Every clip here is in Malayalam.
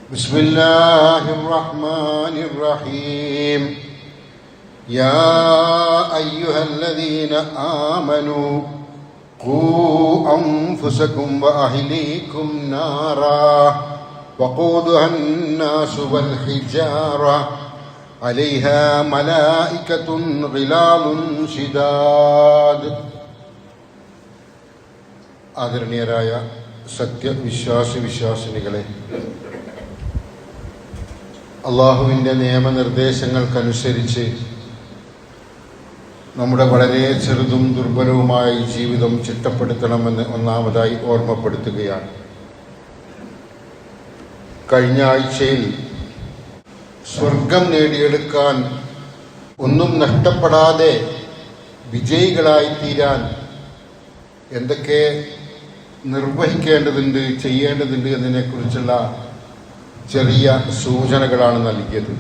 بسم الله الرحمن الرحيم يا أيها الذين آمنوا قوا أنفسكم وأهليكم نارا وقودها الناس والحجارة عليها ملائكة غلاظ شداد. ആദരണീയരായ സത്യവിശ്വാസിനികളെ, അള്ളാഹുവിൻ്റെ നിയമനിർദ്ദേശങ്ങൾക്കനുസരിച്ച് നമ്മുടെ വളരെ ചെറുതും ദുർബലവുമായ ജീവിതം ചിട്ടപ്പെടുത്തണമെന്ന് ഒന്നാമതായി ഓർമ്മപ്പെടുത്തുകയാണ്. കഴിഞ്ഞ ആഴ്ചയിൽ സ്വർഗം നേടിയെടുക്കാൻ ഒന്നും നഷ്ടപ്പെടാതെ വിജയികളായി തീരാൻ എന്തൊക്കെ നിർവഹിക്കേണ്ടതുണ്ട്, ചെയ്യേണ്ടതുണ്ട് എന്നതിനെക്കുറിച്ചുള്ള ചെറിയ സൂചനകളാണ് നൽകിയത്.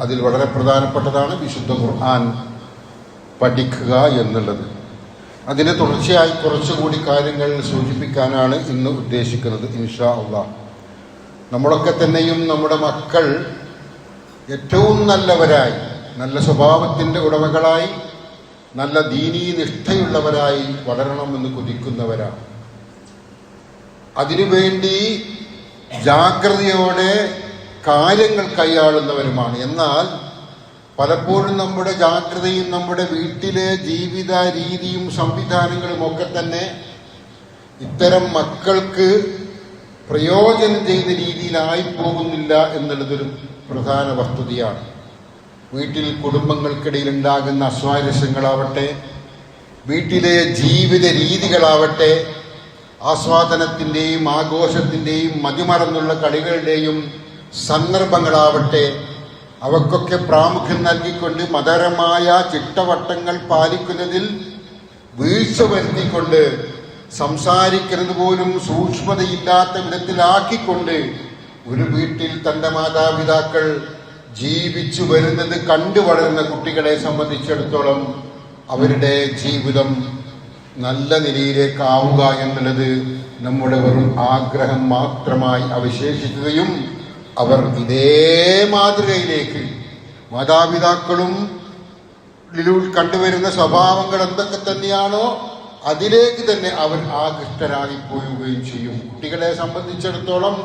അതിൽ വളരെ പ്രധാനപ്പെട്ടതാണ് വിശുദ്ധ ഖുർആൻ പഠിക്കുക എന്നുള്ളത്. അതിന് തുടർച്ചയായി കുറച്ചുകൂടി കാര്യങ്ങൾ സൂചിപ്പിക്കാനാണ് ഇന്ന് ഉദ്ദേശിക്കുന്നത്, ഇൻഷാ അല്ലാഹ്. നമ്മളൊക്കെ തന്നെയും നമ്മുടെ മക്കൾ ഏറ്റവും നല്ലവരായി, നല്ല സ്വഭാവത്തിൻ്റെ ഉടമകളായി, നല്ല ദീനീ നിഷ്ഠയുള്ളവരായി വളരണമെന്ന് കൊതിക്കുന്നവരാണ്. അതിനുവേണ്ടി ജാഗ്രതയോടെ കാര്യങ്ങൾ കൈയാളുന്നവരുമാണ്. എന്നാൽ പലപ്പോഴും നമ്മുടെ ജാഗ്രതയും നമ്മുടെ വീട്ടിലെ ജീവിത രീതിയും സംവിധാനങ്ങളും ഒക്കെ തന്നെ ഇത്തരം മക്കൾക്ക് പ്രയോജനം ചെയ്യുന്ന രീതിയിലായി പോകുന്നില്ല എന്നുള്ളതൊരു പ്രധാന വസ്തുതയാണ്. വീട്ടിൽ കുടുംബങ്ങൾക്കിടയിൽ ഉണ്ടാകുന്ന അസ്വാരസ്യങ്ങളാവട്ടെ, വീട്ടിലെ ജീവിത രീതികളാവട്ടെ, ആസ്വാദനത്തിൻ്റെയും ആഘോഷത്തിൻ്റെയും മതിമറന്നുള്ള കളികളുടെയും സന്ദർഭങ്ങളാവട്ടെ, അവക്കൊക്കെ പ്രാമുഖ്യം നൽകിക്കൊണ്ട് മതപരമായ ചിട്ടവട്ടങ്ങൾ പാലിക്കുന്നതിൽ വീഴ്ച വരുത്തിക്കൊണ്ട് സംസാരിക്കുന്നത് പോലും സൂക്ഷ്മതയില്ലാത്ത വിധത്തിലാക്കിക്കൊണ്ട് ഒരു വീട്ടിൽ തൻ്റെ മാതാപിതാക്കൾ ജീവിച്ചു വരുന്നത് കണ്ടു വളരുന്ന കുട്ടികളെ സംബന്ധിച്ചിടത്തോളം അവരുടെ ജീവിതം നല്ല നിലയിലേക്കാവുക എന്നുള്ളത് നമ്മുടെ വെറും ആഗ്രഹം മാത്രമായി അവശേഷിക്കുകയും അവർ ഇതേ മാതൃകയിലേക്ക് മാതാപിതാക്കളും കണ്ടുവരുന്ന സ്വഭാവങ്ങൾ എന്തൊക്കെ തന്നെയാണോ അതിലേക്ക് തന്നെ അവർ ആകൃഷ്ടരായി പോവുകയും ചെയ്യും. കുട്ടികളെ സംബന്ധിച്ചിടത്തോളം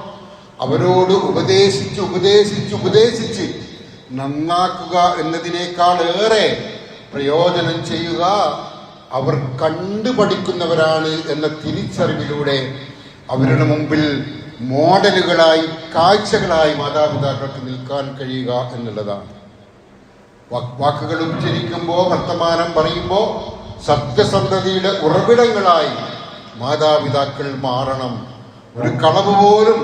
അവരോട് ഉപദേശിച്ച് നന്നാക്കുക എന്നതിനേക്കാൾ ഏറെ പ്രയോജനം ചെയ്യുക അവർ കണ്ടു പഠിക്കുന്നവരാണ് എന്ന തിരിച്ചറിവിലൂടെ അവരുടെ മുമ്പിൽ മോഡലുകളായി, കാഴ്ചകളായി മാതാപിതാക്കൾക്ക് നിൽക്കാൻ കഴിയുക എന്നുള്ളതാണ്. വാക്കുകൾ ഉച്ചരിക്കുമ്പോൾ, വർത്തമാനം പറയുമ്പോൾ സത്യസന്ധതയുടെ ഉറവിടങ്ങളായി മാതാപിതാക്കൾ മാറണം. ഒരു കളവ് പോലും,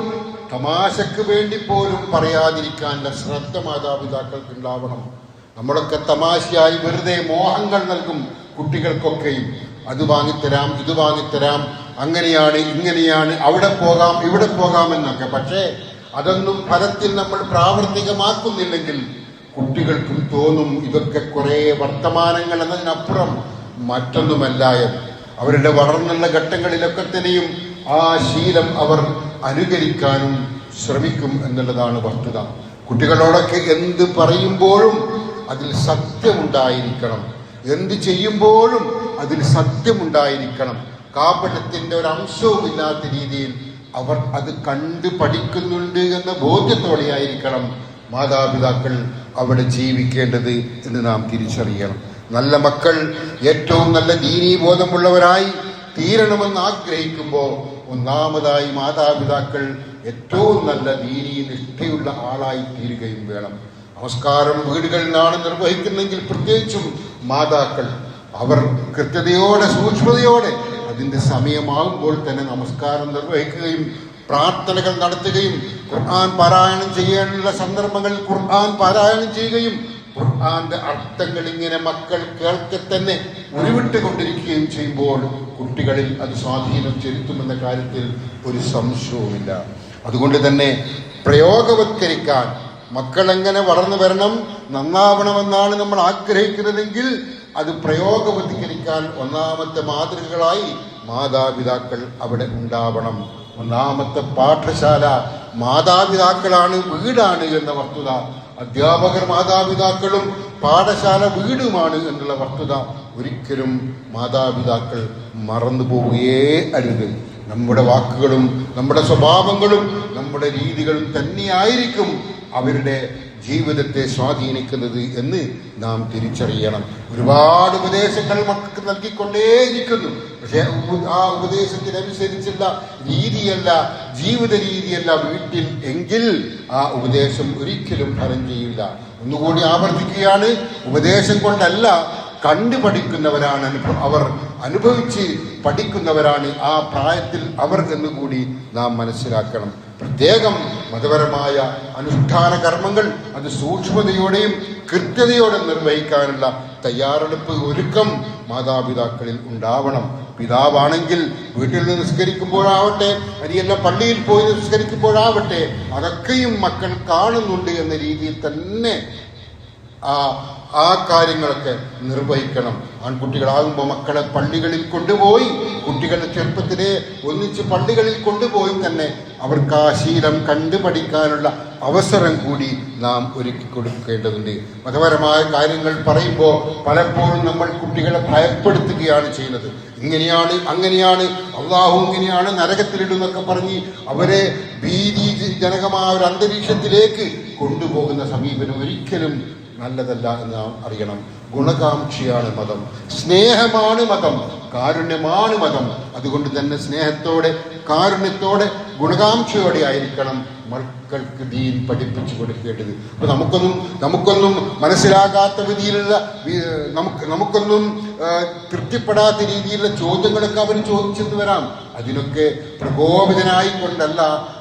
തമാശക്ക് വേണ്ടി പോലും പറയാതിരിക്കാനുള്ള ശ്രദ്ധ മാതാപിതാക്കൾക്ക് ഉണ്ടാവണം. നമ്മളൊക്കെ തമാശയായി വെറുതെ മോഹങ്ങൾ നൽകും കുട്ടികൾക്കൊക്കെയും. അത് വാങ്ങിത്തരാം, ഇത് വാങ്ങിത്തരാം, അങ്ങനെയാണ്, ഇങ്ങനെയാണ്, അവിടെ പോകാം, ഇവിടെ പോകാം എന്നൊക്കെ. പക്ഷേ അതൊന്നും ഫലത്തിൽ നമ്മൾ പ്രാവർത്തികമാക്കുന്നില്ലെങ്കിൽ കുട്ടികൾക്കും തോന്നും ഇതൊക്കെ കുറേ വർത്തമാനങ്ങൾ എന്നതിനപ്പുറം മറ്റൊന്നുമല്ല എന്ന്. അവരുടെ വളർന്നുള്ള ഘട്ടങ്ങളിലൊക്കെ തന്നെയും ആ ശീലം അവർ അനുകരിക്കാനും ശ്രമിക്കും എന്നുള്ളതാണ് വസ്തുത. കുട്ടികളോടൊക്കെ എന്ത് പറയുമ്പോഴും അതിൽ സത്യമുണ്ടായിരിക്കണം, എന്ത് ചെയ്യുമ്പോഴും അതിൽ സത്യമുണ്ടായിരിക്കണം. കാപട്യത്തിൻ്റെ ഒരു അംശവും ഇല്ലാത്ത രീതിയിൽ അവർ അത് കണ്ടു പഠിക്കുന്നുണ്ട് എന്ന ബോധ്യത്തോടെയായിരിക്കണം മാതാപിതാക്കൾ അവിടെ ജീവിക്കേണ്ടത് എന്ന് നാം തിരിച്ചറിയണം. നല്ല മക്കൾ ഏറ്റവും നല്ല ദീനീ ബോധമുള്ളവരായി തീരണമെന്ന് ആഗ്രഹിക്കുമ്പോൾ ഒന്നാമതായി മാതാപിതാക്കൾ ഏറ്റവും നല്ല ദീനീ നിഷ്ഠയുള്ള ആളായി തീരുകയും വേണം. നമസ്കാരം വീടുകളിൽ നിന്നാണ് നിർവഹിക്കുന്നെങ്കിൽ പ്രത്യേകിച്ചും മാതാക്കൾ അവർ കൃത്യതയോടെ, സൂക്ഷ്മതയോടെ അതിൻ്റെ സമയമാകുമ്പോൾ തന്നെ നമസ്കാരം നിർവഹിക്കുകയും പ്രാർത്ഥനകൾ നടത്തുകയും ഖുർആൻ പാരായണം ചെയ്യാനുള്ള സന്ദർഭങ്ങളിൽ ഖുർആൻ പാരായണം ചെയ്യുകയും ഖുർആന്റെ അർത്ഥങ്ങൾ ഇങ്ങനെ മക്കൾ കേൾക്കെ തന്നെ ഉരുവിട്ടുകൊണ്ടിരിക്കുകയും ചെയ്യുമ്പോൾ കുട്ടികളിൽ അത് സ്വാധീനം ചെലുത്തുമെന്ന കാര്യത്തിൽ ഒരു സംശയവുമില്ല. അതുകൊണ്ട് തന്നെ പ്രയോഗവത്കരിക്കാൻ മക്കൾ എങ്ങനെ വളർന്നു വരണം, നന്നാവണമെന്നാണ് നമ്മൾ ആഗ്രഹിക്കുന്നതെങ്കിൽ അത് പ്രയോഗവത്കരിക്കാൻ ഒന്നാമത്തെ മാതൃകകളായി മാതാപിതാക്കൾ അവിടെ ഉണ്ടാവണം. ഒന്നാമത്തെ പാഠശാല മാതാപിതാക്കളാണ്, വീടാണ് എന്ന വസ്തുത, അധ്യാപകർ മാതാപിതാക്കളും പാഠശാല വീടുമാണ് എന്നുള്ള വസ്തുത ഒരിക്കലും മാതാപിതാക്കൾ മറന്നു പോവുകയേ അരുത്. നമ്മുടെ വാക്കുകളും നമ്മുടെ സ്വഭാവങ്ങളും നമ്മുടെ രീതികളും തന്നെയായിരിക്കും അവരുടെ ജീവിതത്തെ സ്വാധീനിക്കുന്നത് എന്ന് നാം തിരിച്ചറിയണം. ഒരുപാട് ഉപദേശങ്ങൾ മക്കൾക്ക് നൽകിക്കൊണ്ടേയിരിക്കുന്നു. പക്ഷെ ആ ഉപദേശത്തിനനുസരിച്ചുള്ള രീതിയല്ല, ജീവിത രീതിയല്ല വീട്ടിൽ എങ്കിൽ ആ ഉപദേശം ഒരിക്കലും ഫലം ചെയ്യില്ല. ഒന്നുകൂടി ആവർത്തിക്കുകയാണ്, ഉപദേശം കൊണ്ടല്ല, കണ്ടു പഠിക്കുന്നവരാണ് അവർ, അനുഭവിച്ച് പഠിക്കുന്നവരാണ് ആ പ്രായത്തിൽ അവർ എന്നുകൂടി നാം മനസ്സിലാക്കണം. പ്രത്യേകം മതപരമായ അനുഷ്ഠാന കർമ്മങ്ങൾ അത് സൂക്ഷ്മതയോടെയും കൃത്യതയോടെ നിർവഹിക്കാനുള്ള തയ്യാറെടുപ്പ്, ഒരുക്കം മാതാപിതാക്കളിൽ ഉണ്ടാവണം. പിതാവാണെങ്കിൽ വീട്ടിൽ നിന്ന് നിസ്കരിക്കുമ്പോഴാവട്ടെ, അരിയല്ല പള്ളിയിൽ പോയി നിസ്കരിക്കുമ്പോഴാവട്ടെ, അതൊക്കെയും മക്കൾ കാണുന്നുണ്ട് എന്ന രീതിയിൽ തന്നെ ആ കാര്യങ്ങളൊക്കെ നിർവഹിക്കണം. ആൺകുട്ടികളാകുമ്പോൾ മക്കളെ പള്ളികളിൽ കൊണ്ടുപോയി, കുട്ടികളുടെ ചെറുപ്പത്തിലെ ഒന്നിച്ച് പള്ളികളിൽ കൊണ്ടുപോയി തന്നെ അവർക്ക് ആ ശീലം കണ്ടുപഠിക്കാനുള്ള അവസരം കൂടി നാം ഒരുക്കി കൊടുക്കേണ്ടതുണ്ട്. മതപരമായ കാര്യങ്ങൾ പറയുമ്പോൾ പലപ്പോഴും നമ്മൾ കുട്ടികളെ ഭയപ്പെടുത്തുകയാണ് ചെയ്യുന്നത്. ഇങ്ങനെയാണ്, അങ്ങനെയാണ്, അള്ളാഹു ഇങ്ങനെയാണ്, നരകത്തിലിടുന്നൊക്കെ പറഞ്ഞ് അവരെ ഭീതിജനകമായ ഒരു അന്തരീക്ഷത്തിലേക്ക് കൊണ്ടുപോകുന്ന സമീപനം ഒരിക്കലും നല്ലതല്ല എന്ന് നാം അറിയണം. ഗുണകാംക്ഷിയാണ് മതം, സ്നേഹമാണ് മതം, കാരുണ്യമാണ് മതം. അതുകൊണ്ട് തന്നെ സ്നേഹത്തോടെ, കാരുണ്യത്തോടെ, ഗുണകാംക്ഷയോടെ ആയിരിക്കണം മക്കൾക്ക് ദീൻ പഠിപ്പിച്ചു കൊടുക്കേണ്ടത്. അപ്പൊ നമുക്കൊന്നും മനസ്സിലാകാത്ത വിധിയിലുള്ള, നമുക്കൊന്നും തൃപ്തിപ്പെടാത്ത രീതിയിലുള്ള ചോദ്യങ്ങളൊക്കെ അവർ ചോദിച്ചെന്ന് വരാം. അതിനൊക്കെ പ്രകോപിതനായിക്കൊണ്ടല്ല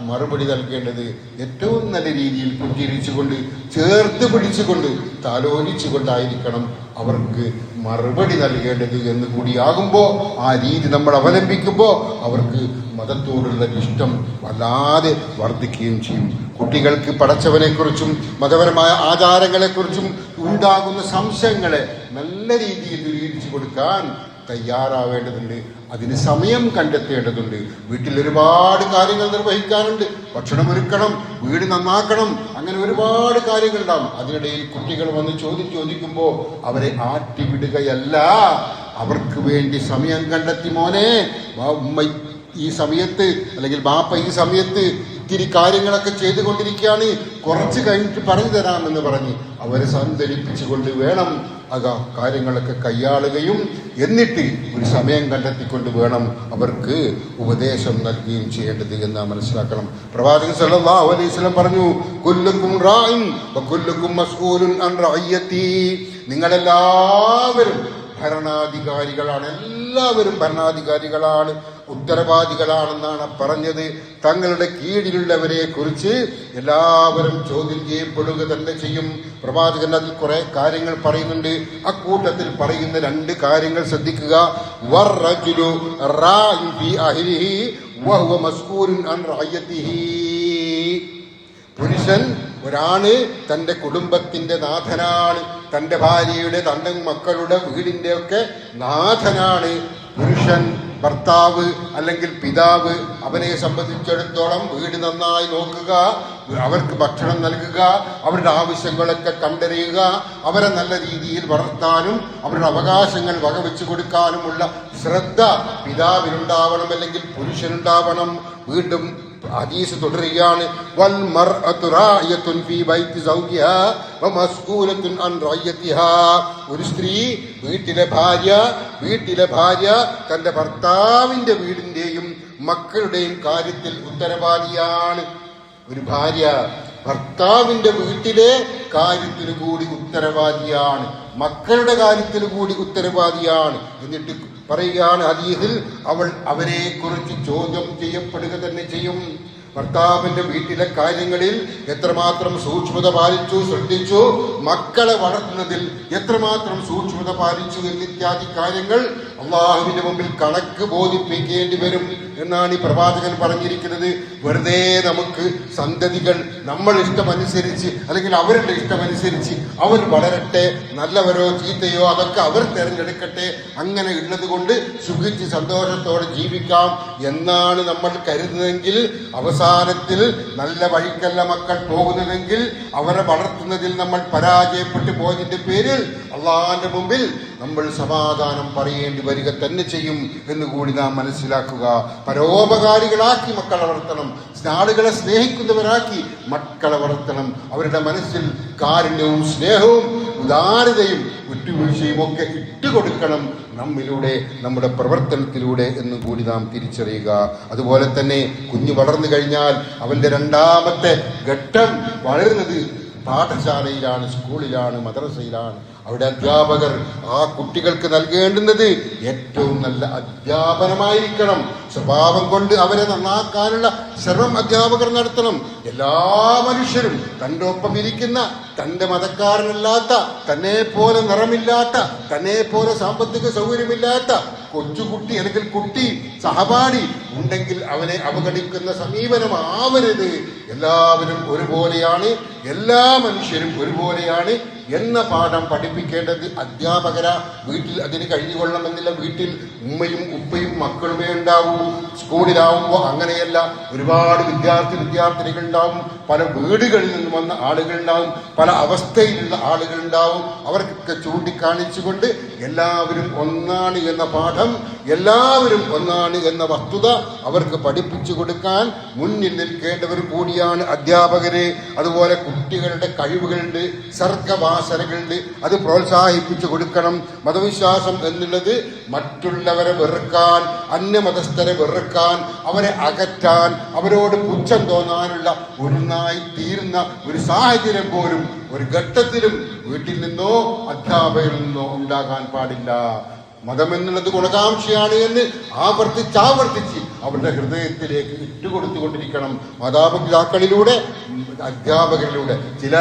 മറുപടി നൽകേണ്ടത്. ഏറ്റവും നല്ല രീതിയിൽ പുഞ്ചിരിച്ചുകൊണ്ട്, ചേർത്ത് പിടിച്ചുകൊണ്ട്, താലോലിച്ചുകൊണ്ടായിരിക്കണം അവർക്ക് മറുപടി നൽകേണ്ടത് എന്ന് കൂടിയാകുമ്പോൾ, ആ രീതി നമ്മൾ അവലംബിക്കുമ്പോൾ അവർക്ക് മതത്തോടുള്ള ഇഷ്ടം വല്ലാതെ വർദ്ധിക്കുകയും ചെയ്യും. കുട്ടികൾക്ക് പടച്ചവനെക്കുറിച്ചും മതപരമായ ആചാരങ്ങളെക്കുറിച്ചും ഉണ്ടാകുന്ന സംശയങ്ങളെ നല്ല രീതിയിൽ ദൂരീകരിച്ചു കൊടുക്കാൻ തയ്യാറാവേണ്ടതുണ്ട്. അതിന് സമയം കണ്ടെത്തേണ്ടതുണ്ട്. വീട്ടിൽ ഒരുപാട് കാര്യങ്ങൾ നിർവഹിക്കാനുണ്ട്. ഭക്ഷണം ഒരുക്കണം, വീട് നന്നാക്കണം, അങ്ങനെ ഒരുപാട് കാര്യങ്ങളുണ്ടാവും. അതിനിടയിൽ കുട്ടികൾ വന്ന് ചോദിക്കുമ്പോൾ അവരെ ആട്ടിവിടുകയല്ല, അവർക്ക് വേണ്ടി സമയം കണ്ടെത്തി, മോനെ ഉമ്മ ഈ സമയത്ത് അല്ലെങ്കിൽ ബാപ്പ ഈ സമയത്ത് ഇത്തിരി കാര്യങ്ങളൊക്കെ ചെയ്തുകൊണ്ടിരിക്കുകയാണ്, കുറച്ച് കഴിഞ്ഞിട്ട് പറഞ്ഞു തരാമെന്ന് പറഞ്ഞ് അവരെ സന്തരിപ്പിച്ചുകൊണ്ട് വേണം കാര്യങ്ങളൊക്കെ കൈയാളുകയും എന്നിട്ട് ഒരു സമയം കണ്ടെത്തിക്കൊണ്ട് വേണം അവർക്ക് ഉപദേശം നൽകുകയും ചെയ്യേണ്ടത് എന്ന് നാം മനസ്സിലാക്കണം. പ്രവാചകൻ സല്ലല്ലാഹു അലൈഹി വസല്ലം പറഞ്ഞു, കുല്ലുക്കും റാഇൻ വകുല്ലുക്കും മസ്ഊലുൻ അൻ റഅയ്യതി. നിങ്ങളെല്ലാവരും ഭരണാധികാരികളാണ്, എല്ലാവരും ഭരണാധികാരികളാണ്, ഉത്തരവാദികളാണെന്നാണ് പറഞ്ഞത്. തങ്ങളുടെ കീഴിലുള്ളവരെ കുറിച്ച് എല്ലാവരും ചോദ്യം ചെയ്യപ്പെടുക തന്നെ ചെയ്യും. പ്രവാചകൻ അതിൽ കുറെ കാര്യങ്ങൾ പറയുന്നുണ്ട്. അക്കൂട്ടത്തിൽ പറയുന്ന 2 കാര്യങ്ങൾ ശ്രദ്ധിക്കുക. വറജുലു റാഇൻ ഫീ അഹ്ലിഹി വഹുവ മസ്ഊലുൻ അൻ റഅയ്യതിഹി. പുരുഷൻ, ഒരാണ് തൻ്റെ കുടുംബത്തിന്റെ നാഥനാണ്, തൻ്റെ ഭാര്യയുടെ, തൻ്റെ മക്കളുടെ, വീടിന്റെ ഒക്കെ നാഥനാണ് പുരുഷൻ. ഭർത്താവ് അല്ലെങ്കിൽ പിതാവ് അവനെ സംബന്ധിച്ചിടത്തോളം വീട് നന്നായി നോക്കുക, അവർക്ക് ഭക്ഷണം നൽകുക, അവരുടെ ആവശ്യങ്ങളൊക്കെ കണ്ടറിയുക, അവരെ നല്ല രീതിയിൽ വളർത്താനും അവരുടെ അവകാശങ്ങൾ വകവെച്ചു കൊടുക്കാനുമുള്ള ശ്രദ്ധ പിതാവിനുണ്ടാവണം, അല്ലെങ്കിൽ പുരുഷനുണ്ടാവണം. വീണ്ടും ഹദീസ് തുടരുകയാണ്, വൽ മർഅതു റായിയത്തുൻ ഫീ ബൈതി സൗജിഹാ വമസ്ഊലത്തുൻ അൻ റഅയ്യതിഹാ. ഒരു സ്ത്രീ, വീട്ടിലെ ഭാര്യ തന്റെ ഭർത്താവിന്റെ വീടിന്റെയും മക്കളുടെയും കാര്യത്തിൽ ഉത്തരവാദിയാണ്. ഒരു ഭാര്യ ഭർത്താവിന്റെ വീട്ടിലെ കാര്യത്തിന് കൂടി ഉത്തരവാദിയാണ്, മക്കളുടെ കാര്യത്തിന് കൂടി ഉത്തരവാദിയാണ്. എന്നിട്ട് പറയുകയാണ് ഹദീസിൽ, അവൾ അവരെ കുറിച്ച് ചോദ്യം ചെയ്യപ്പെടുക തന്നെ ചെയ്യും. ഭർത്താവിന്റെ വീട്ടിലെ കാര്യങ്ങളിൽ എത്രമാത്രം സൂക്ഷ്മത പാലിച്ചു, ശ്രദ്ധിച്ചു, മക്കളെ വളർത്തുന്നതിൽ എത്രമാത്രം സൂക്ഷ്മത പാലിച്ചു എന്നിത്യാദി കാര്യങ്ങൾ അള്ളാഹുവിന്റെ മുമ്പിൽ കണക്ക് ബോധിപ്പിക്കേണ്ടി വരും എന്നാണ് ഈ പ്രവാചകൻ പറഞ്ഞിരിക്കുന്നത്. വെറുതെ നമുക്ക് സന്തതികൾ നമ്മൾ ഇഷ്ടമനുസരിച്ച് അല്ലെങ്കിൽ അവരുടെ ഇഷ്ടമനുസരിച്ച് അവർ വളരട്ടെ, നല്ലവരോ ചീത്തയോ അതൊക്കെ അവർ തിരഞ്ഞെടുക്കട്ടെ, അങ്ങനെ ഉള്ളത് കൊണ്ട് സുഖിച്ച് സന്തോഷത്തോടെ ജീവിക്കാം എന്നാണ് നമ്മൾ കരുതുന്നതെങ്കിൽ അവസാനത്തിൽ നല്ല വഴിക്കല്ല മക്കൾ പോകുന്നതെങ്കിൽ അവരെ വളർത്തുന്നതിൽ നമ്മൾ പരാജയപ്പെട്ടു പോയതിന്റെ പേരിൽ അള്ളാഹിന്റെ മുമ്പിൽ നമ്മൾ സമാധാനം പറയേണ്ടി വരിക തന്നെ ചെയ്യും എന്നുകൂടി നാം മനസ്സിലാക്കുക. പരോപകാരികളാക്കി മക്കളെ വളർത്തണം, ആളുകളെ സ്നേഹിക്കുന്നവരാക്കി മക്കളെ വളർത്തണം. അവരുടെ മനസ്സിൽ കാരുണ്യവും സ്നേഹവും ഉദാരതയും വിട്ടുവീഴ്ചയും ഒക്കെ ഇട്ടുകൊടുക്കണം നമ്മിലൂടെ, നമ്മുടെ പ്രവർത്തനത്തിലൂടെ എന്നും കൂടി നാം തിരിച്ചറിയുക. അതുപോലെ തന്നെ കുഞ്ഞ് വളർന്നു കഴിഞ്ഞാൽ അവന്റെ രണ്ടാമത്തെ ഘട്ടം വളരുന്നത് പാഠശാലയിലാണ്, സ്കൂളിലാണ്, മദ്രസയിലാണ്. അവിടെ അധ്യാപകർ ആ കുട്ടികൾക്ക് നൽകേണ്ടുന്നത് ഏറ്റവും നല്ല അധ്യാപനമായിരിക്കണം. സ്വഭാവം കൊണ്ട് അവരെ നന്നാക്കാനുള്ള ശ്രമം അധ്യാപകർ നടത്തണം. എല്ലാ മനുഷ്യരും തൻ്റെ ഒപ്പം ഇരിക്കുന്ന, തൻ്റെ മതക്കാരനല്ലാത്ത, തന്നെ പോലെ നിറമില്ലാത്ത, തന്നെ പോലെ സാമ്പത്തിക സൗകര്യമില്ലാത്ത കൊച്ചുകുട്ടി അല്ലെങ്കിൽ കുട്ടി സഹപാഠി ഉണ്ടെങ്കിൽ അവനെ അവഗണിക്കുന്ന സമീപനമാവരുത്. എല്ലാവരും ഒരുപോലെയാണ്, എല്ലാ മനുഷ്യരും ഒരുപോലെയാണ് എന്ന പാഠം പഠിപ്പിക്കേണ്ടത് അധ്യാപകര. വീട്ടിൽ അതിന് കഴിഞ്ഞുകൊള്ളണമെന്നില്ല. വീട്ടിൽ ഉമ്മയും ഉപ്പയും മക്കളുമേ ഉണ്ടാവൂ. സ്കൂളിലാവുമ്പോൾ അങ്ങനെയല്ല, ഒരുപാട് വിദ്യാർത്ഥിനികൾ ഉണ്ടാവും, പല വീടുകളിൽ നിന്ന് വന്ന ആളുകൾ ഉണ്ടാവും, പല അവസ്ഥയിലുള്ള ആളുകൾ ഉണ്ടാവും. അവർക്കൊക്കെ ചൂണ്ടിക്കാണിച്ചുകൊണ്ട് എല്ലാവരും ഒന്നാണ് എന്ന പാഠം, എല്ലാവരും ഒന്നാണ് എന്ന വസ്തുത അവർക്ക് പഠിപ്പിച്ചു കൊടുക്കാൻ മുന്നിൽ നിൽക്കേണ്ടവർ കൂടിയാണ് അധ്യാപകര്. അതുപോലെ കുട്ടികളുടെ കഴിവുകളുണ്ട്, സർഗവാസനകളുണ്ട്, അത് പ്രോത്സാഹിപ്പിച്ചു കൊടുക്കണം. മതവിശ്വാസം എന്നുള്ളത് മറ്റുള്ളവരെ വെറുക്കാൻ, അന്യമതസ്ഥരെ വെറുക്കാൻ, അവരെ അകറ്റാൻ, അവരോട് പുച്ഛം തോന്നാനുള്ള ഒന്നായി തീരുന്ന ഒരു സാഹചര്യം പോലും ഒരു ഘട്ടത്തിലും വീട്ടിൽ നിന്നോ അധ്യാപകരിൽ നിന്നോ ഉണ്ടാകാൻ പാടില്ല. മതം എന്നുള്ളത് ഗുണകാംക്ഷയാണ് എന്ന് ആവർത്തിച്ച് അവരുടെ ഹൃദയത്തിലേക്ക് ഇട്ടുകൊടുത്തുകൊണ്ടിരിക്കണം. മാതാപിതാക്കളിലൂടെ, അധ്യാപകരിലൂടെ. ചില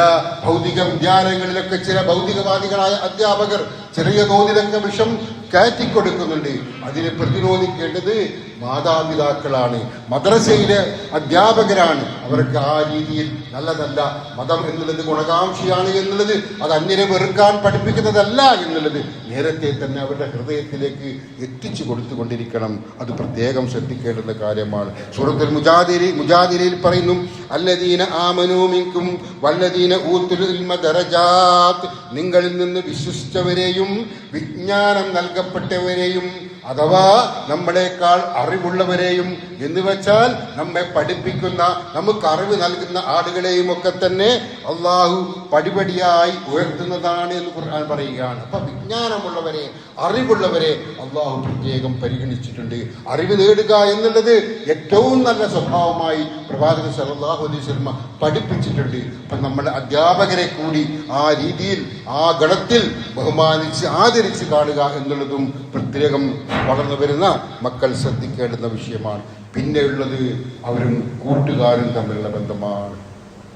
ഭൗതിക വിദ്യാലയങ്ങളിലൊക്കെ ചില ഭൗതികവാദികളായ അധ്യാപകർ ചെറിയ തോതിലൊക്കെ വിഷം കയറ്റിക്കൊടുക്കുന്നുണ്ട്. അതിനെ പ്രതിരോധിക്കേണ്ടത് മാതാപിതാക്കളാണ്, മദ്രസയിലെ അധ്യാപകരാണ്. അവർക്ക് ആ രീതിയിൽ നല്ലതല്ല, മതം എന്നുള്ളത് ഗുണകാംക്ഷയാണ് എന്നുള്ളത്, അത് അന്യരെ വെറുക്കാൻ പഠിപ്പിക്കുന്നതല്ല എന്നുള്ളത് നേരത്തെ തന്നെ അവരുടെ ഹൃദയത്തിലേക്ക് എത്തിച്ചു കൊടുത്തുകൊണ്ടിരിക്കണം. അത് പ്രത്യേകം ശ്രദ്ധിക്കേണ്ടുന്ന കാര്യമാണ്. സൂറത്തുൽ മുജാദിലയിൽ പറയുന്നു, അല്ലദീന ആമനൂ മിൻകും വല്ലദീന ഊതുൽ ഇൽമ ദറജാത്ത്, നിങ്ങളിൽ നിന്ന് വിശ്വസിച്ചവരെയും വിജ്ഞാനം നൽകപ്പെട്ടവരെയും അഥവാ നമ്മളെക്കാൾ അറിവുള്ളവരെയും എന്ന് വെച്ചാൽ നമ്മെ പഠിപ്പിക്കുന്ന, നമുക്ക് അറിവ് നൽകുന്ന ആളുകളെയും ഒക്കെ തന്നെ അള്ളാഹു പടിപടിയായി ഉയർത്തുന്നതാണ് എന്ന് ഖുർആൻ പറയുകയാണ്. അപ്പൊ വിജ്ഞാനമുള്ളവരെ, അറിവുള്ളവരെ അള്ളാഹു പ്രത്യേകം പരിഗണിച്ചിട്ടുണ്ട്. അറിവ് നേടുക എന്നുള്ളത് ഏറ്റവും നല്ല സ്വഭാവമായി പ്രവാചകൻ സല്ലല്ലാഹു അലൈഹി വസല്ലം പഠിപ്പിച്ചിട്ടുണ്ട്. അപ്പൊ നമ്മുടെ അധ്യാപകരെ കൂടി ആ രീതിയിൽ, ആ ഗണത്തിൽ ബഹുമാനിച്ച് ആദരിച്ച് കാണുക എന്നുള്ളതും പ്രത്യേകം വളർന്നു വരുന്ന മക്കൾ ശ്രദ്ധിക്കേണ്ടുന്ന വിഷയമാണ്. പിന്നെയുള്ളത് അവരും കൂട്ടുകാരും തമ്മിലുള്ള ബന്ധമാണ്.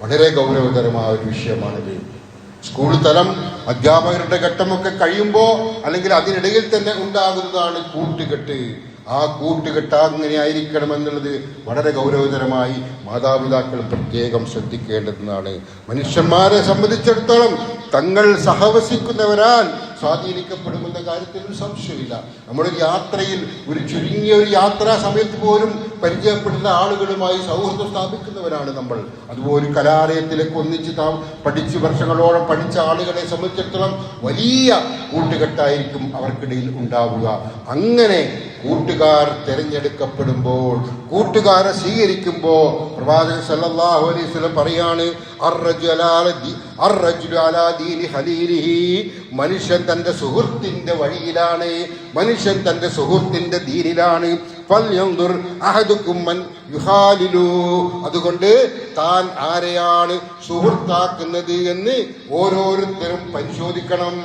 വളരെ ഗൗരവകരമായ ഒരു വിഷയമാണിത്. സ്കൂൾ തലം, അധ്യാപകരുടെ ഘട്ടമൊക്കെ കഴിയുമ്പോൾ അല്ലെങ്കിൽ അതിനിടയിൽ തന്നെ ഉണ്ടാകുന്നതാണ് കൂട്ടുകെട്ട്. ആ കൂട്ടുകെട്ട് എങ്ങനെയായിരിക്കണം എന്നുള്ളത് വളരെ ഗൗരവതരമായി മാതാപിതാക്കൾ പ്രത്യേകം ശ്രദ്ധിക്കേണ്ടതെന്നാണ്. മനുഷ്യന്മാരെ സംബന്ധിച്ചിടത്തോളം തങ്ങൾ സഹവസിക്കുന്നവരാൽ സ്വാധീനിക്കപ്പെടുമെന്ന കാര്യത്തിൽ ഒരു സംശയമില്ല. നമ്മുടെ യാത്രയിൽ ഒരു ചുരുങ്ങിയ ഒരു യാത്രാ സമയത്ത് പോലും പരിചയപ്പെടുന്ന ആളുകളുമായി സൗഹൃദം സ്ഥാപിക്കുന്നവരാണ് നമ്മൾ. അതുപോലെ കലാലയത്തിലേക്ക് ഒന്നിച്ച് പഠിച്ച് വർഷങ്ങളോളം പഠിച്ച ആളുകളെ സംബന്ധിച്ചിടത്തോളം വലിയ കൂട്ടുകെട്ടായിരിക്കും അവർക്കിടയിൽ ഉണ്ടാവുക. അങ്ങനെ കൂട്ടുകാർ തിരഞ്ഞെടുക്കപ്പെടുമ്പോൾ, കൂട്ടുകാരെ സ്വീകരിക്കുമ്പോൾ പ്രവാചകൻ സല്ലല്ലാഹു അലൈഹി വസല്ലം പറയാണ്, അർറജുലു അലാ ദീനി ഖലീലിഹി, മനുഷ്യൻ തന്റെ സുഹൃത്തിന്റെ വഴിയിലാണ്, മനുഷ്യൻ തന്റെ സുഹൃത്തിന്റെ ദീനിലാണ്. ഫൽയൻദുർ അഹദുക്കും മൻ യുഖാലിലു, അതുകൊണ്ട് താൻ ആരെയാണ് സുഹൃത്താക്കുന്നത് എന്ന് ഓരോരുത്തരും പരിശോധിക്കണം.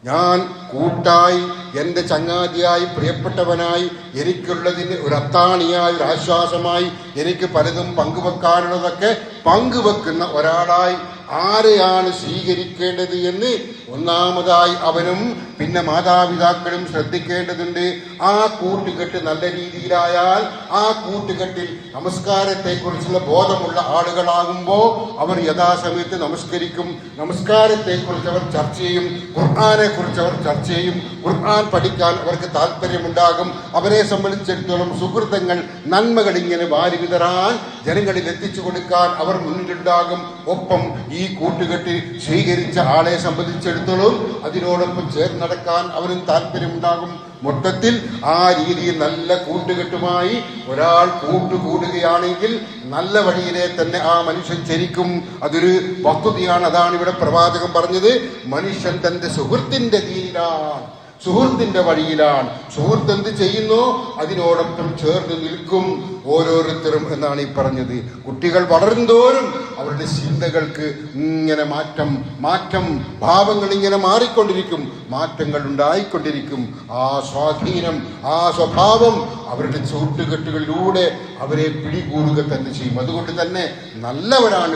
ഞാൻ കൂട്ടായി, എൻ്റെ ചങ്ങാതിയായി, പ്രിയപ്പെട്ടവനായി, എനിക്കുള്ളതിന് ഒരു അത്താണിയായി, ഒരു ആശ്വാസമായി, എനിക്ക് പലതും പങ്കുവെക്കാനുള്ളതൊക്കെ പങ്കുവെക്കുന്ന ഒരാളായി ആരെയാണ് സ്വീകരിക്കേണ്ടത് എന്ന് ഒന്നാമതായി അവനും പിന്നെ മാതാപിതാക്കളും ശ്രദ്ധിക്കേണ്ടതുണ്ട്. ആ കൂട്ടുകെട്ട് നല്ല രീതിയിലായാൽ ആ കൂട്ടുകെട്ടിൽ നമസ്കാരത്തെക്കുറിച്ചുള്ള ബോധമുള്ള ആളുകളാകുമ്പോൾ അവർ യഥാസമയത്ത് നമസ്കരിക്കും. നമസ്കാരത്തെക്കുറിച്ച് അവർ ചർച്ച ചെയ്യും, ഖുർആനെ കുറിച്ച് അവർ ചർച്ച ചെയ്യും, ഖുർആൻ പഠിക്കാൻ അവർക്ക് താല്പര്യമുണ്ടാകും. അവരെ സംബന്ധിച്ചിടത്തോളം സുഹൃത്തുക്കൾ നന്മകൾ ഇങ്ങനെ വാരി വിതറാൻ ജനങ്ങളിൽ എത്തിച്ചു കൊടുക്കാൻ അവർ മുന്നിലുണ്ടാകും. ഒപ്പം ഈ കൂട്ടുകെട്ട് സ്വീകരിച്ച ആളെ സംബന്ധിച്ചിടത്തോളം അതിനോടൊപ്പം ചേർന്ന് നടക്കാൻ അവനും താല്പര്യമുണ്ടാകും. മൊത്തത്തിൽ ആ രീതിയിൽ നല്ല കൂട്ടുകെട്ടുമായി ഒരാൾ കൂട്ടുകൂടുകയാണെങ്കിൽ നല്ല വഴിയിലെ തന്നെ ആ മനുഷ്യൻ ചരിക്കും. അതൊരു വസ്തുതയാണ്. അതാണ് ഇവിടെ പ്രവാചകൻ പറഞ്ഞത്, മനുഷ്യൻ തന്റെ സുഹൃത്തിന്റെ ദീനിലാണ്, സുഹൃത്തിന്റെ വഴിയിലാണ്. സുഹൃത്ത് എന്ത് ചെയ്യുന്നോ അതിനോടൊപ്പം ചേർന്ന് നിൽക്കും ഓരോരുത്തരും എന്നാണ് ഈ പറഞ്ഞത്. കുട്ടികൾ വളരുന്തോറും അവരുടെ ചിന്തകൾക്ക് ഇങ്ങനെ മാറ്റം ഭാവങ്ങൾ ഇങ്ങനെ മാറിക്കൊണ്ടിരിക്കും, മാറ്റങ്ങൾ ഉണ്ടായിക്കൊണ്ടിരിക്കും. ആ സ്വാധീനം, ആ സ്വഭാവം അവരുടെ കൂട്ടുകെട്ടുകളിലൂടെ അവരെ പിടികൂടുക തന്നെ ചെയ്യും. അതുകൊണ്ട് തന്നെ നല്ലവരാണ്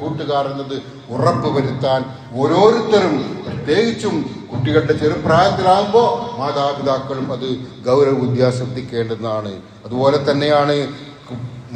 കൂട്ടുകാർ എന്നത് ഉറപ്പ് വരുത്താൻ ഓരോരുത്തരും, പ്രത്യേകിച്ചും കുട്ടികളുടെ ചെറുപ്രായത്തിലാകുമ്പോൾ മാതാപിതാക്കളും അത് ഗൗരവബുദ്ധിയാ ശ്രദ്ധിക്കേണ്ടതാണ്. അതുപോലെ തന്നെയാണ്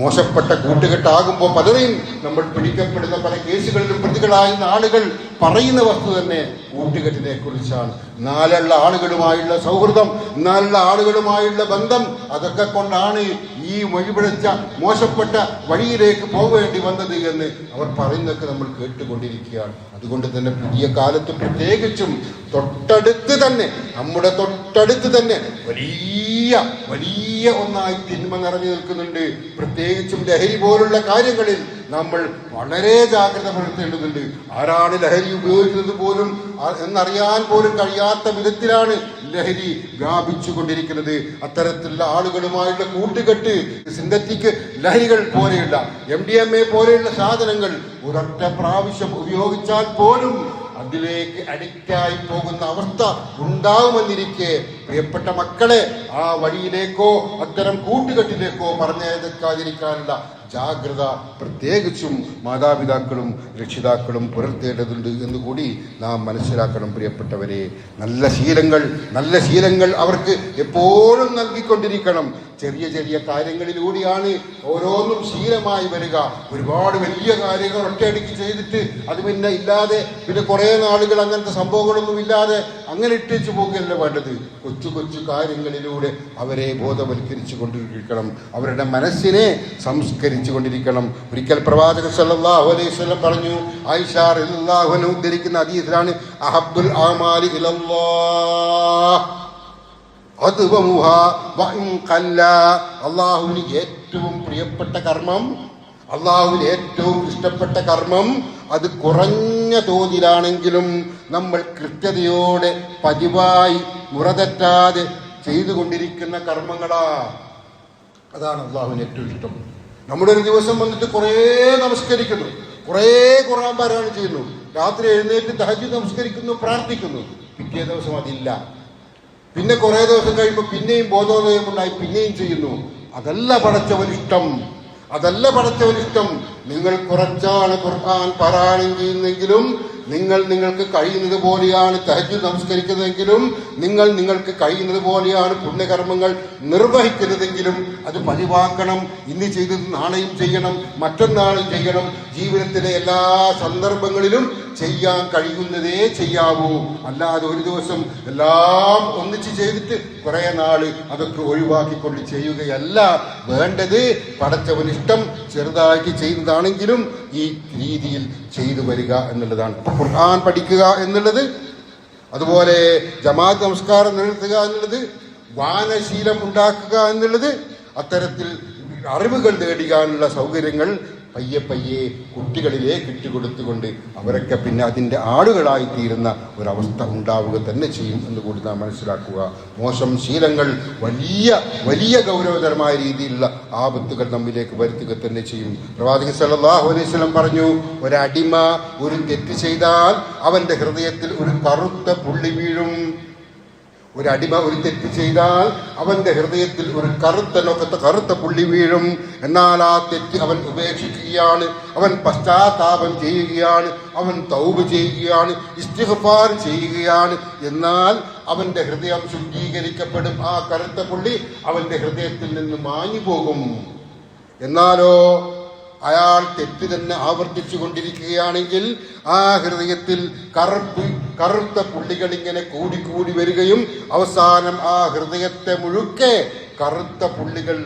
മോശപ്പെട്ട കൂട്ടുകെട്ടാകുമ്പോൾ പലരെയും നമ്മൾ പിടിക്കപ്പെടുന്ന പല കേസുകളിലും പ്രതികളായുന്ന ആളുകൾ പറയുന്ന വസ്തു തന്നെ കൂട്ടുകെട്ടിനെ കുറിച്ചാണ്. നാലുള്ള ആളുകളുമായുള്ള സൗഹൃദം, നാലുള്ള ആളുകളുമായുള്ള ബന്ധം, അതൊക്കെ കൊണ്ടാണ് ഈ വഴിപിഴച്ച മോശപ്പെട്ട വഴിയിലേക്ക് പോവേണ്ടി വന്നത് എന്ന് അവർ പറയുന്നതൊക്കെ നമ്മൾ കേട്ടുകൊണ്ടിരിക്കുകയാണ്. അതുകൊണ്ട് തന്നെ പുതിയ കാലത്ത് പ്രത്യേകിച്ചും നമ്മുടെ തൊട്ടടുത്ത് തന്നെ വലിയ ഒന്നായി തിന്മ നിറഞ്ഞു നിൽക്കുന്നുണ്ട്. പ്രത്യേകിച്ചും ലഹരി പോലുള്ള കാര്യങ്ങളിൽ നമ്മൾ വളരെ ജാഗ്രത പുലർത്തേണ്ടതുണ്ട്. ആരാണ് ലഹരി ഉപയോഗിക്കുന്നത് പോലും എന്നറിയാൻ പോലും കഴിയാത്ത വിധത്തിലാണ് ലഹരി വ്യാപിച്ചു കൊണ്ടിരിക്കുന്നത്. അത്തരത്തിലുള്ള ആളുകളുമായുള്ള കൂട്ടുകെട്ട്, സിന്തറ്റിക് ലഹരികൾ പോലെയുള്ള MDMA പോലെയുള്ള സാധനങ്ങൾ ഒരൊറ്റ പ്രാവശ്യം ഉപയോഗിച്ചാൽ പോലും അതിലേക്ക് അഡിക്റ്റായി പോകുന്ന അവസ്ഥ ഉണ്ടാവുമെന്നിരിക്കെ പ്രിയപ്പെട്ട മക്കളെ ആ വഴിയിലേക്കോ അത്തരം കൂട്ടുകെട്ടിലേക്കോ പറഞ്ഞേക്കാതിരിക്കാനുള്ള ജാഗ്രത പ്രത്യേകിച്ചും മാതാപിതാക്കളും രക്ഷിതാക്കളും പുലർത്തേണ്ടതുണ്ട് എന്നുകൂടി നാം മനസ്സിലാക്കണം. പ്രിയപ്പെട്ടവരെ, നല്ല ശീലങ്ങൾ അവർക്ക് എപ്പോഴും നൽകിക്കൊണ്ടിരിക്കണം. ചെറിയ കാര്യങ്ങളിലൂടെയാണ് ഓരോന്നും ശീലമായി വരിക. ഒരുപാട് വലിയ കാര്യങ്ങൾ ഒറ്റയടിക്ക് ചെയ്തിട്ട് അത് പിന്നെ ഇല്ലാതെ പിന്നെ കുറേ നാളുകൾ അങ്ങനത്തെ സംഭവങ്ങളൊന്നും ഇല്ലാതെ അങ്ങനെ ഇട്ടിച്ചു പോകുകയല്ല വേണ്ടത്. കൊച്ചു കാര്യങ്ങളിലൂടെ അവരെ ബോധവൽക്കരിച്ചു കൊണ്ടിരിക്കണം, അവരുടെ മനസ്സിനെ സംസ്കരിച്ചു കൊണ്ടിരിക്കണം. ഒരിക്കൽ പ്രവാചകൻ സല്ലല്ലാഹു അലൈഹി വസല്ലം പറഞ്ഞു, ആയിഷ റളിയല്ലാഹു അൻഹ ഉദ്ധരിക്കുന്ന ഹദീസിലാണ്, അഹബ്ബുൽ അമാലി ഇലല്ലാഹ് അദ്വമുഹാ വഇൻ ഖല്ല. അല്ലാഹുവിന് ഏറ്റവും പ്രിയപ്പെട്ട കർമ്മം, അല്ലാഹുവിന് ഏറ്റവും ഇഷ്ടപ്പെട്ട കർമ്മം അത് കുറഞ്ഞ തോതിലാണെങ്കിലും നമ്മൾ കൃത്യതയോടെ പതിവായി മുറതെറ്റാതെ ചെയ്തുകൊണ്ടിരിക്കുന്ന കർമ്മങ്ങളാ. അതാണ് അല്ലാഹുവിന് ഏറ്റവും ഇഷ്ടം. നമ്മുടെ ഒരു ദിവസം വന്നിട്ട് കുറേ നമസ്കരിക്കുന്നു, കുറേ ഖുർആൻ പാരായണം ചെയ്യുന്നു, രാത്രി എഴുന്നേറ്റ് തഹജ്ജുദ് നമസ്കരിക്കുന്നു, പ്രാർത്ഥിക്കുന്നു. പിറ്റേ ദിവസം അതില്ല. പിന്നെ കുറേ ദിവസം കഴിയുമ്പോൾ പിന്നെയും ബോധോദയമുണ്ടായി പിന്നെയും ചെയ്യുന്നു. അതല്ല പടച്ചവനിഷ്ടം. നിങ്ങൾ കുറച്ചാണ് ഖുർആൻ പാരായണം ചെയ്യുന്നെങ്കിലും, നിങ്ങൾക്ക് കഴിയുന്നത് പോലെയാണ് തഹജ്ജുദ് നമസ്കരിക്കുന്നതെങ്കിലും, നിങ്ങൾക്ക് കഴിയുന്നത് പോലെയാണ് പുണ്യകർമ്മങ്ങൾ നിർവഹിക്കുന്നതെങ്കിലും അത് പതിവാക്കണം. ഇന്ന് ചെയ്തത് നാളെയും ചെയ്യണം, മറ്റന്നാളും ചെയ്യണം. ജീവിതത്തിലെ എല്ലാ സന്ദർഭങ്ങളിലും ചെയ്യാൻ കഴിയുന്നതേ ചെയ്യാവൂ. അല്ലാതെ ഒരു ദിവസം എല്ലാം ഒന്നിച്ച് ചെയ്തിട്ട് കുറെ നാള് അതൊക്കെ ഒഴിവാക്കിക്കൊണ്ട് ചെയ്യുകയല്ല വേണ്ടത്. പടച്ചവനിഷ്ടം ചെറുതായിട്ട് ചെയ്യുന്നതാണെങ്കിലും ഈ രീതിയിൽ ചെയ്തു വരിക എന്നുള്ളതാണ്. ഖുർആൻ പഠിക്കുക എന്നുള്ളത്, അതുപോലെ ജമാഅത്ത് നമസ്കാരം നിലനിർത്തുക എന്നുള്ളത്, വായനശീലം ഉണ്ടാക്കുക എന്നുള്ളത്, അത്തരത്തിൽ അറിവുകൾ നേടിക്കാനുള്ള സൗകര്യങ്ങൾ പയ്യെ കുട്ടികളിലേക്ക് ഇട്ടുകൊടുത്തുകൊണ്ട് അവരൊക്കെ പിന്നെ അതിൻ്റെ ആളുകളായി തീരുന്ന ഒരവസ്ഥ ഉണ്ടാവുക തന്നെ ചെയ്യും എന്നുകൂടി നാം മനസ്സിലാക്കുക. മോശം ശീലങ്ങൾ വലിയ ഗൗരവതരമായ രീതിയിലുള്ള ആപത്തുകൾ നമ്മിലേക്ക് വരുത്തുക തന്നെ ചെയ്യും. പ്രവാചകൻ സല്ലല്ലാഹു അലൈഹി വസല്ലം പറഞ്ഞു, ഒരടിമ ഒരു തെറ്റ് ചെയ്താൽ അവന്റെ ഹൃദയത്തിൽ ഒരു കറുത്ത പുള്ളി വീഴും. ഒരു അടിമ ഒരു തെറ്റ് ചെയ്താൽ അവന്റെ ഹൃദയത്തിൽ ഒരു കറുത്ത പുള്ളി വീഴും. എന്നാൽ ആ തെറ്റ് അവൻ ഉപേക്ഷിക്കുകയാണ്, അവൻ പശ്ചാത്താപം ചെയ്യുകയാണ്, അവൻ തൗബ ചെയ്യുകയാണ്, ഇസ്തിഗ്ഫാർ ചെയ്യുകയാണ്. എന്നാൽ അവന്റെ ഹൃദയം ശുദ്ധീകരിക്കപ്പെടും. ആ കറുത്ത പുള്ളി അവന്റെ ഹൃദയത്തിൽ നിന്ന് മാഞ്ഞു പോകും. എന്നാലോ അയാൾ തെറ്റ് തന്നെ ആവർത്തിച്ചു കൊണ്ടിരിക്കുകയാണെങ്കിൽ ആ ഹൃദയത്തിൽ കറുത്ത പുള്ളികൾ ഇങ്ങനെ കൂടിക്കൂടി വരികയും അവസാനം ആ ഹൃദയത്തെ മുഴുക്കെ കറുത്ത പുള്ളികൾ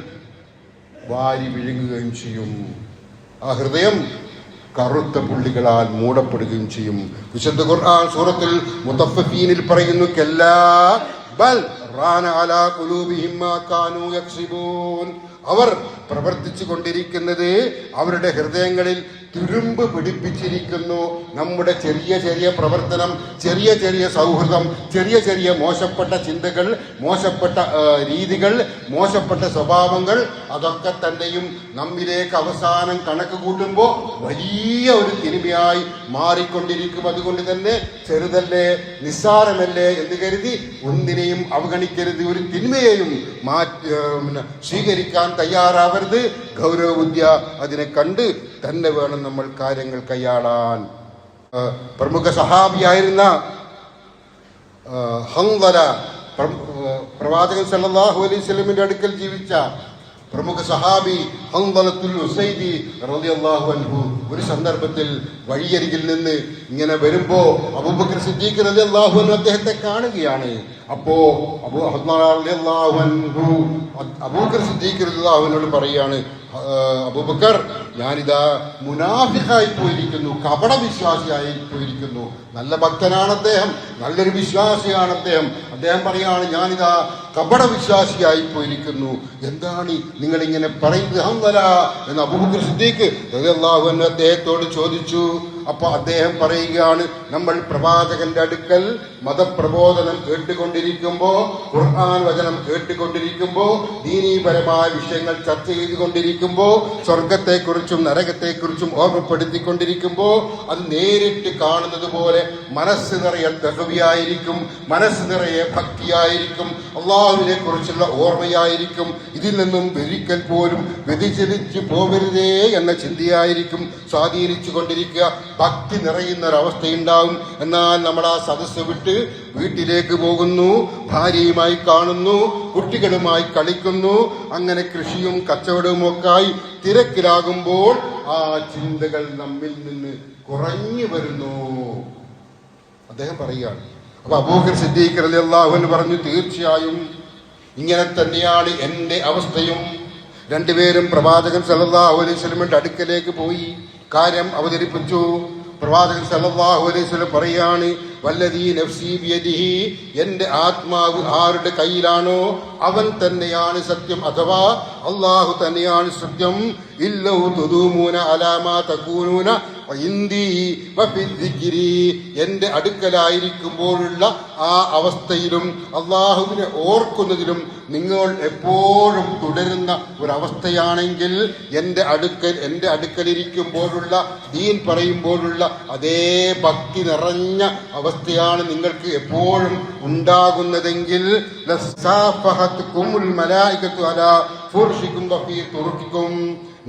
വാരി വിഴുങ്ങുകയും ചെയ്യും. ആ ഹൃദയം കറുത്ത പുള്ളികളാൽ മൂടപ്പെടുകയും ചെയ്യും. വിശുദ്ധ ഖുർആൻ സൂറത്തുൽ മുത്തഫ്ഫീനിൽ പറയുന്നു, കല്ലാ ബൽ റാന അലാ ഖുലൂബിഹിം മാ കാനൂ യക്സിബൂൻ. അവർ പ്രവർത്തിച്ചു കൊണ്ടിരിക്കുന്നത് അവരുടെ ഹൃദയങ്ങളിൽ തുരുമ്പ് പിടിപ്പിച്ചിരിക്കുന്നു. നമ്മുടെ ചെറിയ ചെറിയ പ്രവർത്തനം, ചെറിയ ചെറിയ സൗഹൃദം, ചെറിയ ചെറിയ മോശപ്പെട്ട ചിന്തകൾ, മോശപ്പെട്ട രീതികൾ, മോശപ്പെട്ട സ്വഭാവങ്ങൾ, അതൊക്കെ തന്നെയും നമ്മിലേക്ക് അവസാനം കണക്ക് കൂട്ടുമ്പോൾ വലിയ ഒരു തിന്മയായി മാറിക്കൊണ്ടിരിക്കും. അതുകൊണ്ട് തന്നെ ചെറുതല്ലേ, നിസ്സാരമല്ലേ എന്ന് കരുതി ഒന്നിനെയും അവഗണിക്കരുത്. ഒരു തിന്മയെയും സ്വീകരിക്കാൻ തയ്യാറാവരുത്. ഗൗരവബുദ്ധിയ അതിനെ കണ്ട് തന്നെ വേണം നമ്മൾ കാര്യങ്ങൾ കൈയാളാൻ. പ്രമുഖ സഹാബിയായിരുന്ന ഹൻദല, പ്രവാചകൻ സല്ലല്ലാഹു അലൈഹി വസല്ലമിന്റെ അടുക്കൽ ജീവിച്ച പ്രമുഖ സഹാബി ഹൻദലത്തുൽ ഉസൈദി റളിയല്ലാഹു അൻഹു ഒരു സന്ദർഭത്തിൽ വഴിയരികിൽ നിന്ന് ഇങ്ങനെ വരുമ്പോ അബൂബക്കർ സിദ്ദീഖ് റളിയല്ലാഹു അൻഹു അദ്ദേഹത്തെ കാണുകയാണ്. അപ്പോ അബൂബക്കർ സിദ്ദീഖ് റളിയല്ലാഹു അൻഹു പറയാണ്, അബൂബക്കർ, ഞാനിതാ മുനാഫിഖായി പോയിരിക്കുന്നു, കപട വിശ്വാസിയായി പോയിരിക്കുന്നു. നല്ല ഭക്തനാണ് അദ്ദേഹം, നല്ലൊരു വിശ്വാസിയാണ് അദ്ദേഹം. അദ്ദേഹം പറയാണ്, ഞാനിതാ കപട വിശ്വാസിയായി പോയിരിക്കുന്നു. എന്താണ് നിങ്ങൾ ഇങ്ങനെ പറയുന്നത് ഹൻദല എന്ന് അബൂബക്കർ സിദ്ദീഖ് റളിയല്ലാഹു അൻഹു അദ്ദേഹത്തോട് ചോദിച്ചു. അപ്പൊ അദ്ദേഹം പറയുകയാണ്, നമ്മൾ പ്രവാചകന്റെ അടുക്കൽ മതപ്രബോധനം കേട്ടുകൊണ്ടിരിക്കുമ്പോ, ഖുർആൻ വചനം കേട്ടുകൊണ്ടിരിക്കുമ്പോ, ദീനീപരമായ വിഷയങ്ങൾ ചർച്ച ചെയ്തുകൊണ്ടിരിക്കുമ്പോ, സ്വർഗത്തെക്കുറിച്ചും നരകത്തെക്കുറിച്ചും ഓർമ്മപ്പെടുത്തിക്കൊണ്ടിരിക്കുമ്പോ അത് നേരിട്ട് കാണുന്നത് പോലെ മനസ്സ് നിറയെ തഖ്വയായിരിക്കും, മനസ്സ് നിറയെ ഭക്തിയായിരിക്കും, അള്ളാഹുവിനെ കുറിച്ചുള്ള ഓർമ്മയായിരിക്കും. ഇതിൽ നിന്നും ഒരിക്കൽ പോലും വ്യതിചലിച്ചു പോകരുതേ എന്ന ചിന്തയായിരിക്കും സ്വാധീനിച്ചു കൊണ്ടിരിക്കുക. ഭക്തി നിറയുന്ന ഒരവസ്ഥയുണ്ടാവും. എന്നാൽ നമ്മൾ ആ സദസ്സ് വിട്ട് വീട്ടിലേക്ക് പോകുന്നു, ഭാര്യയുമായി കാണുന്നു, കുട്ടികളുമായി കളിക്കുന്നു, അങ്ങനെ കൃഷിയും കച്ചവടവും ഒക്കെ തിരക്കിലാകുമ്പോൾ ആ ചിന്തകൾ നമ്മിൽ നിന്ന് കുറഞ്ഞു വരുന്നു. അദ്ദേഹം പറയുകയാണ്. അപ്പൊ അബൂബക്കർ സിദ്ദീഖ് റളിയല്ലാഹു അൻഹു പറഞ്ഞു, തീർച്ചയായും ഇങ്ങനെ തന്നെയാണ് എന്റെ അവസ്ഥയും. രണ്ടുപേരും പ്രവാചകൻ സല്ലല്ലാഹു അലൈഹി വസല്ലമയുടെ അടുക്കലേക്ക് പോയി കാര്യം അവതരിപ്പിച്ചു. പ്രവാചകൻ സല്ലല്ലാഹു അലൈഹി വസല്ലം പറയാണ്, വല്ലദീ നഫ്സി ബിയദിഹി, എന്റെ ആത്മാവ് ആരുടെ കയ്യിലാണോ അവൻ തന്നെയാണ് സത്യം, അഥവാ അല്ലാഹു തന്നെയാണ് സത്യം. ഇല്ലഹു തുദൂമൂന അലാ മാ തകൂനൂന വഇന്ദി വഫിദ്ദിക്രി, എന്റെ അടുക്കലായിരിക്കുമ്പോഴുള്ള ആ അവസ്ഥയിലും അള്ളാഹുവിനെ ഓർക്കുന്നതിലും നിങ്ങൾ എപ്പോഴും തുടരുന്ന ഒരവസ്ഥയാണെങ്കിൽ എന്റെ അടുക്കലിരിക്കുമ്പോഴുള്ള ദീൻ പറയുമ്പോഴുള്ള അതേ ഭക്തി നിറഞ്ഞ അവസ്ഥയാണ് നിങ്ങൾക്ക് എപ്പോഴും ഉണ്ടാകുന്നതെങ്കിൽ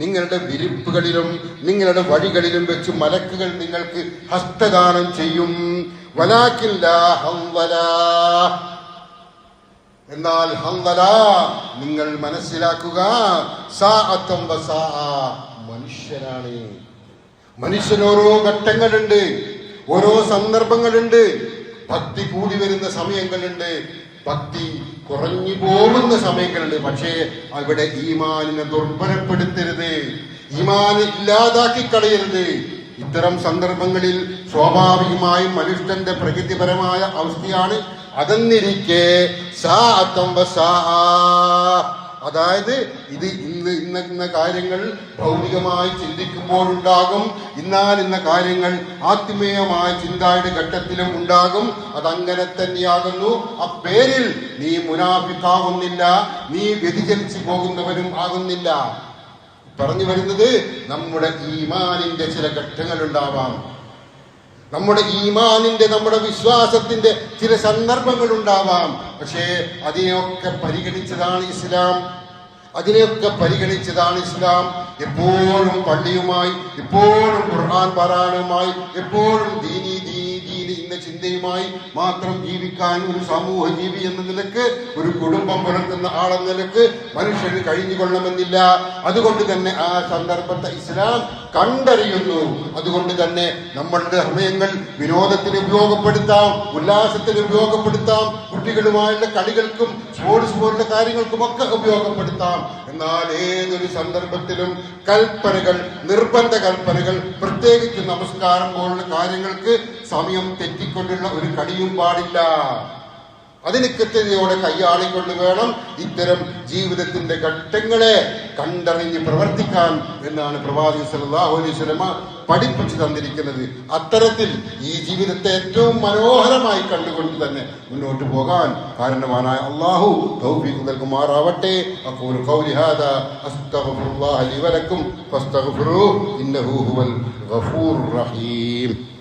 നിങ്ങളുടെ വിരിപ്പുകളിലും നിങ്ങളുടെ വഴികളിലും വെച്ച് മലക്കുകൾ നിങ്ങൾക്ക് ഹസ്തദാനം ചെയ്യും. വലാകിൻ ലാ ഹൻദല, എന്നാൽ ഹൻദല നിങ്ങൾ മനസ്സിലാക്കുക, സാഅത്തം വസാഅ, മനുഷ്യനാണ്. മനുഷ്യന് ഓരോ ഘട്ടങ്ങളുണ്ട്, ഓരോ സന്ദർഭങ്ങളുണ്ട്. ഭക്തി കൂടി വരുന്ന സമയങ്ങളുണ്ട്, ഭക്തി കുറഞ്ഞു പോകുന്ന സമയങ്ങളുണ്ട്. പക്ഷേ അവിടെ ഈമാനിനെ ദുർബലപ്പെടുത്തരുത്, ഈമാന് ഇല്ലാതാക്കി കളയരുത്. ഇത്തരം സന്ദർഭങ്ങളിൽ സ്വാഭാവികമായും മനുഷ്യന്റെ പ്രകൃതിപരമായ അവസ്ഥയാണ്. അതെന്നിരിക്കെ സാഅത്തം വസാഅ, അതായത് ഇത് ഇന്ന കാര്യങ്ങൾ ഭൗതികമായി ചിന്തിക്കുമ്പോഴുണ്ടാകും, ഇന്ന കാര്യങ്ങൾ ആത്മീയമായ ചിന്തയുടെ ഘട്ടത്തിലും ഉണ്ടാകും. അതങ്ങനെ തന്നെയാകുന്നു. ആ പേരിൽ നീ മുനാഫിക്കാകുന്നില്ല, നീ വ്യതിചലിച്ചു പോകുന്നവരും ആകുന്നില്ല. പറഞ്ഞു വരുന്നത് നമ്മുടെ ഈമാനിന്റെ ചില ഘട്ടങ്ങൾ ഉണ്ടാവാം. നമ്മുടെ ഈമാനിന്റെ, നമ്മുടെ വിശ്വാസത്തിന്റെ ചില സന്ദർഭങ്ങൾ ഉണ്ടാവാം. പക്ഷേ അതിനെയൊക്കെ പരിഗണിച്ചതാണ് ഇസ്ലാം. എപ്പോഴും പള്ളിയുമായി, എപ്പോഴും ഖുർആൻ പാരായണവുമായി, എപ്പോഴും ദീനി എന്ന ചിന്തയുമായി മാത്രം ജീവിക്കാൻ ഒരു സമൂഹ ജീവി എന്ന നിലക്ക്, ഒരു കുടുംബം പുലർത്തുന്ന ആളെന്ന നിലക്ക് മനുഷ്യന് കഴിഞ്ഞുകൊള്ളണമെന്നില്ല. അതുകൊണ്ട് തന്നെ ആ സന്ദർഭത്തെ ഇസ്ലാം കണ്ടറിയുന്നു. അതുകൊണ്ട് തന്നെ നമ്മളുടെ സമയങ്ങൾ വിനോദത്തിന് ഉപയോഗപ്പെടുത്താം, ഉല്ലാസത്തിന് ഉപയോഗപ്പെടുത്താം, കുട്ടികളുമായുള്ള കളികൾക്കും സ്പോർട്സ് പോലുള്ള കാര്യങ്ങൾക്കുമൊക്കെ ഉപയോഗപ്പെടുത്താം. എന്നാൽ ഏതൊരു സന്ദർഭത്തിലും കൽപ്പനകൾ, നിർബന്ധ കൽപ്പനകൾ, പ്രത്യേകിച്ച് നമസ്കാരം പോലുള്ള കാര്യങ്ങൾക്ക് സമയം തെറ്റിക്കൊണ്ടുള്ള ഒരു കളിയും പാടില്ല. അതിന് കൃത്യതയോടെ കൈയാളിക്കൊണ്ട് വേണം ഇത്തരം ജീവിതത്തിന്റെ ഘട്ടങ്ങളെ കണ്ടറിഞ്ഞ് പ്രവർത്തിക്കാൻ എന്നാണ് പ്രവാചകൻ സല്ലല്ലാഹു അലൈഹി വസല്ലം പഠിപ്പിച്ചു തന്നിരിക്കുന്നത്. അത്തരത്തിൽ ഈ ജീവിതത്തെ ഏറ്റവും മനോഹരമായി കണ്ടുകൊണ്ട് തന്നെ മുന്നോട്ട് പോകാൻ കാരണവാനായ അല്ലാഹു തൗഫീഖ് നൽകുമാറാവട്ടെ. അഖൂലു ഖൗലി ഹാദാ അസ്തഗ്ഫിറുല്ലാഹ ലി വലക്കും ഫസ്തഗ്ഫിറൂഹു ഇന്നഹു ഹുവൽ ഗഫൂറുർ റഹീം.